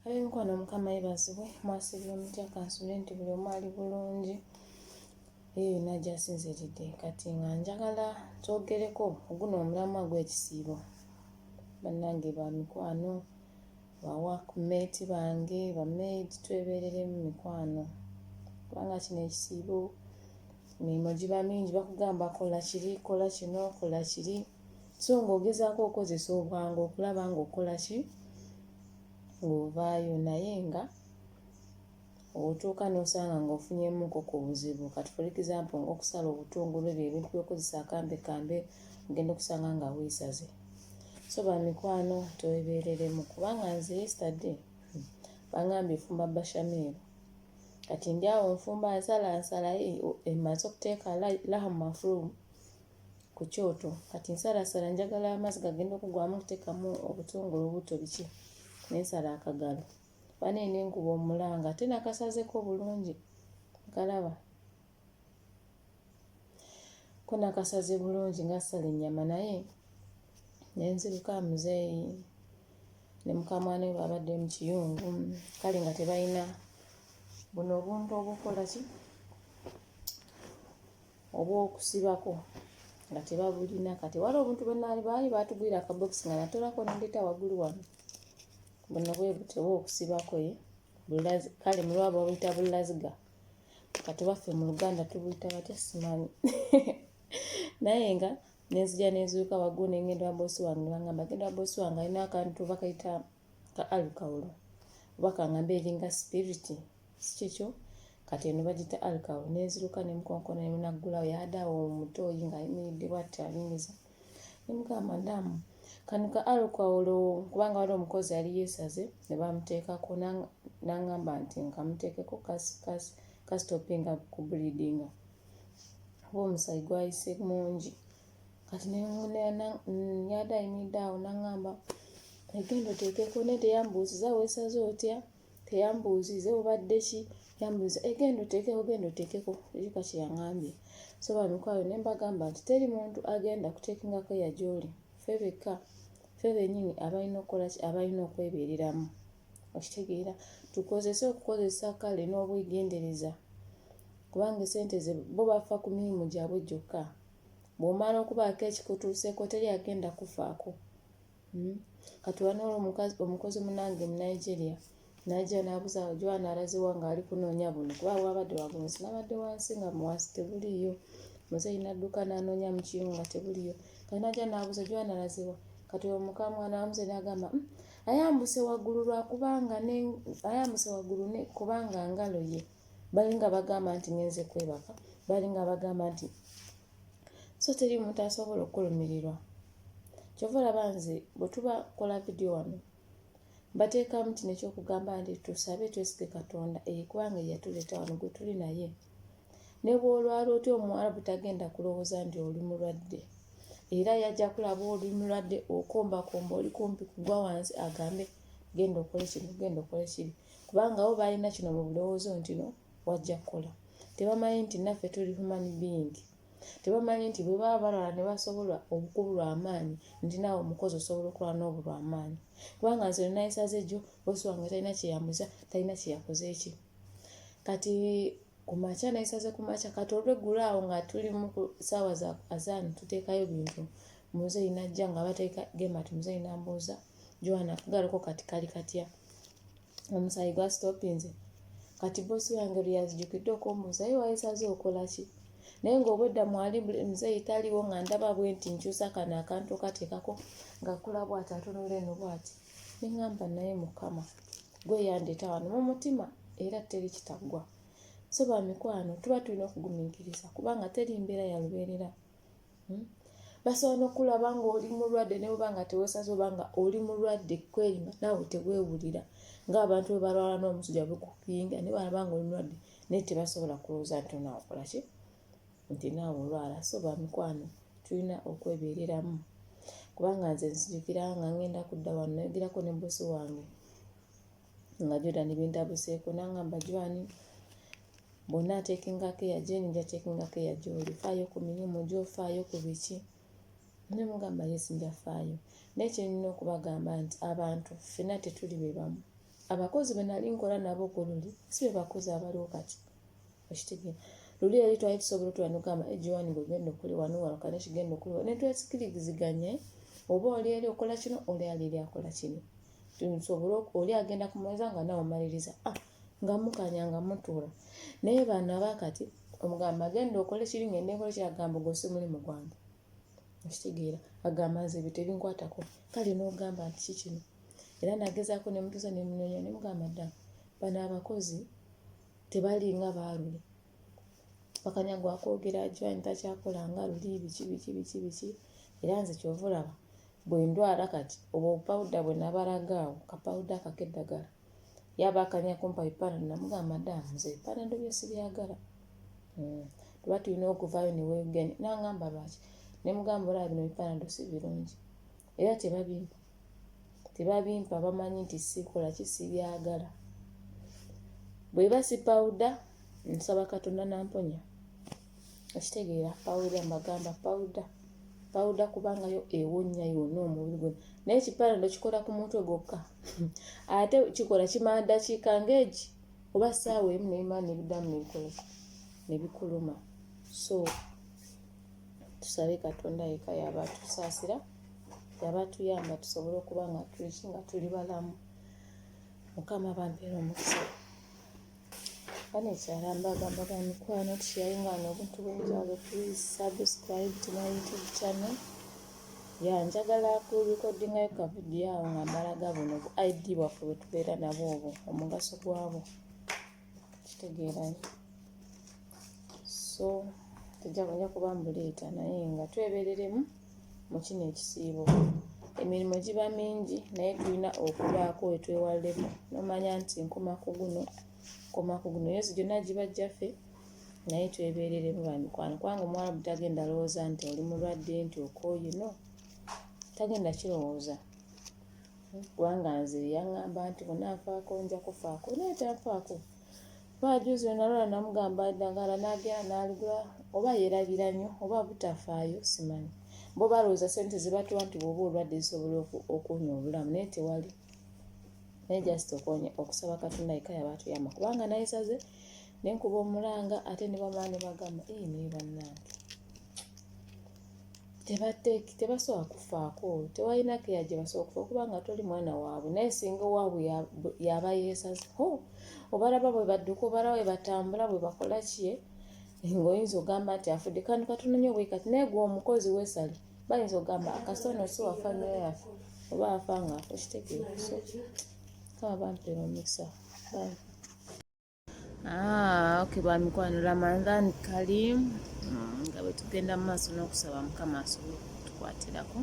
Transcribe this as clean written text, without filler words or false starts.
Ab'emikwano Mukama yeebazibwe mwasibye mutya kansule nti buli omu ali bulungi eyo yonna gy'asinziridde. Kati nga njagala twogereko guno omulamwa gw'ekisiibo. Bannange ba mikwano, bawakumeeti bange, bameedi, twebeerere mu mikwano kubanga kino ekisiibo emirimu giba mingi, bakugamba kola kiri, kola kino, kola kiri, so ng'ogezaako okozesa obwangu okulaba ng'okola ki ng'ovaayo, naye nga otuuka n'osanga ng'ofunyemuko ku buzibu. Kati for example ng'okusala obutungulu ebyo ebintu by'okozesa akambe ogenda okusanga nga weesaze. So ba mikwano twebeereremu kubanga nze yesterday bangambye fumba bashameel. Kati ndi awo nfumba nsala emaze okuteeka lahamu mafrum ku kyoto. Kati nsalasala njagala amazzi gagenda okugwamu okuteekamu obutungulu buto biki. Nensala akagalo. Baneene enkuba omulanga ate nakasazeko bulungi. Kalaba. Ko nakasaze bulungi nga sala ennyama naye nenziruka muzeeyi ne mukamwana we babadde mu kiyungu kale nga tebalina buno obuntu obukola ki obw'okusibako nga tebabulina. Kati waliwo obuntu baali batugwira akabokisi nga natolako nendeeta waggulu wano. Buno bwe buti obw'okusibako kale mu lwabo babuyita bulaziga. Kati waffe mu Luganda tubuyita batya simanyi. Naye nga nenzija nenziruka waggulu nengenda wa boosi wange bangamba genda wa boosi wange alina akantu bakayita ka alukawulo oba kangamba eringa spiriti si kikyo. Kati eno bagita alukawulo. Nenziruka nemukonkona nemunaggulawo yadaawo omutooyi ng'ayimiridde bw'atti alingiza. Nemugamba ndamu kano ka alukawulo kubanga waliwo omukozi yali yeesaze ne bamuteekako n'angamba nti nkamuteekeko kasitopinga ku bleedinga oba omusaayi gwayise mungi. Kati yada ayimiridde awo n'angamba egenda oteekeko naye teyambuuziza weesaze otya, teyambuuzize obadde ki, yambuuza egenda oteekeko ekika kye yaŋŋambye. So bamikwano ne mbagamba nti teri muntu agenda kuteekingako ya gy'oli. Ffe bekka ffe bennyini abalina okukola ki abalina okwebeereramu. Okitegeera tukozese okukozesa kale n'obwegendereza kubanga esente ze bo bafa ku mirimu gyabwe gyokka. Bw'omala okubaako ekikutuuseeko teri agenda kufaako. Kati wano omukozi munange mu Nigeria n'ajja n'abuuza Joana alaziwa ng'ali kunoonya buno kuba wabadde wagunzi nabadde wansi nga wansi tebuliiyo. Muzeeyi n'adduka n'anoonya mu kiyungu nga tebuliiyo. Kati n'ajja n'abuuza Joana alaziwa. Kati omukamwana wamuze n'agamba ayambuse waggulu kubanga ngalo ye. Balinga bagamba nti ngenze kwebaka. Balinga bagamba nti so teri muntu asobola okulumirirwa. Kyova olaba nze bwe tuba kola vidiyo wano bateekamu kino ekyokugamba nti tusabe twesige Katonda kubanga yatuleeta wano gwe tuli naye. Ne bw'olwala otya Omuwarabu tagenda kulowooza nti oli mulwadde. Era yajja kulaba oli mulwadde okombakomba oli kumpi kugwa wansi agambe genda okole kino genda okole kiri. Kubanga bo balina kino mu bulowoozo nti no wajja kukola. Tebamanyi nti naffe tuli human being. Tebamanyi nti bwe baba balwala ne basobola okubulwa amaanyi nti naawe omukozi osobola okulwala n'obulwa amaanyi. Kubanga nze nayisaze jjo boosi wange talina kyeyambuza talina kyeyakoze eki. Kati ku makya nayisaze ku makya kati olw'eggulu awo nga tuli mu ssaawa za azaani tuteekayo bintu. Muzeeyi n'ajja nga bateeka gema ti muzeeyi n'ambuuza Joana akugalako kati kali katya. Omusaayi gwa stopinze. Kati boosi wange luyazijjukidde okumbuuza ye wayisaze okola ki. Naye ng'obwedda mwali muzeeyi taliwo nga ndaba bwe nti nkyusa kano akantu okateekako ng'akula bw'ati atunula eno bw'ati. Ne ŋŋamba naye Mukama gwe yandeeta wano mu mutima era teri kitaggwa. So ba mikwano tuba tulina okugumiikiriza kubanga teri mbeera ya lubeerera. Basobola n'okulaba ng'oli mulwadde ne bw'oba nga teweesaze oba nga oli mulwadde kweri nga naawe teweewulira ng'abantu bwe balwala n'omusujja gukuyinga ne balaba ng'oli mulwadde naye tebasobola kulowooza nti onaawe okola ki nti naawe olwala. So ba mikwano tulina okwebeereramu kubanga nze nzijukira nga ngenda kudda wano nayogerako ne boosi wange nga Jordan bintabuseeko n'angamba Joani bonna ateekingako eya Jane nja teekingako eya gy'oli. Faayo ku mirimu gy'ofaayo ku biki. Ne mugamba yes njafaayo. Naye kye nina okubagamba nti abantu ffenna tetuli be bamu. abakozi be nali nkola nabo ku luli si be bakozi abaliwo kati okitegeera luli yali twali tusobola otwanugamba ejiwani gwe genda okuli wano walukane kigenda okuli wano ne twesikirigiziganye oba oli eri okola kino oli ali eri akola kino tusobola oli agenda kumaliza nga nawe omaliriza nga mukanya nga mutuula naye bano abakati omugamba agenda okole kiri ngende nkole kyagamba gose mulimu gwange okitegeera agamba nze ebyo tebinkwatako kale n'ogamba nti kikino era nagezaako ne mutuusa ne munoonya ne mugamba ddala bano abakozi tebali nga baalule bakanyagwa kwogera ajwani takyakola nga luli biki era nze kyova olaba bwe ndwala kati oba opawuda bwe nabalagaawo kapawuda akakeddagala yaba akanya kumpa bipanado namugamba ddala nze bipanado bye sibyagala tuba tulina okuvaayo ne weegeni nangamba lwaki ne mugamba olaba bino bipanado si birungi era tebabimpa bamanyi nti sikola kisibyagala bweba si pawuda nsaba Katonda namponya okitegeera pawuda mbagamba pawuda kubanga yo ewonya yonna omubiri gwonna naye ekipanado kikola ku mutwe gwokka ate kikola kimala ddakiika ng'egi oba ssaawa emu nebimala nebiddamu nebikola nebikuluma so tusabe Katonda yekka yaba tusaasira yaba tuyamba tusobole okuba nga tuli balamu Mukama bampeera omukisa bano ekyala mbagambaga mikwano tusharinga n'obuntu bw'enjawulo please subscribe to my YouTube channel njagala kurekodingayo ka vidiyo awo nga mbalaga buno ID bwaffe bwe tubeera nabo obwo omugaso gwabo kitegeera so tujja kuba mbuleeta naye nga twebereremu mu kino ekisiibo emirimu giba mingi naye tulina okubaako wetwewalemu nomanya nti nkoma ku guno yosi gyonna giba gyaffe naye twebereremu bamikwano kubanga omuwala butagenda lowooza nti oli mulwadde nti okooye no tagenda kirowooza kubanga nze yaŋŋamba nti bunanfaako nja kufaako naye tanfaako bajuzi nalwala namugamba eddagala n'agenda n'aligula oba yeerabira nnyo oba butafaayo simanyi bo balowooza sente zibatuwa nti bw'oba olwadde zisobola okwonya obulamu naye tewali naye just okusaba Katonda yekka yaba atuyamba kubanga nayesaze nenkuba omulanga ate ne bamala ne bagamba naye bannange tebasobola kufaako tewalina keya gye basobola kufa kubanga toli mwana waabwe naye singa waabwe yaba yeesaze obalaba bwe badduka obalaba bwe batambula bwe bakola kiye ng'oyinza ogamba nti afudde kandi Katonda nnyo bwe kati naye gwe omukozi weesale bayinza ogamba akasono si wafa nnyo yafe oba afa nga afa kitegeera so kama bampeera omukisa okay bamikwano Ramadhan Karim nga bwe tugenda mu maaso n'okusaba Mukama asobole okutukwatirako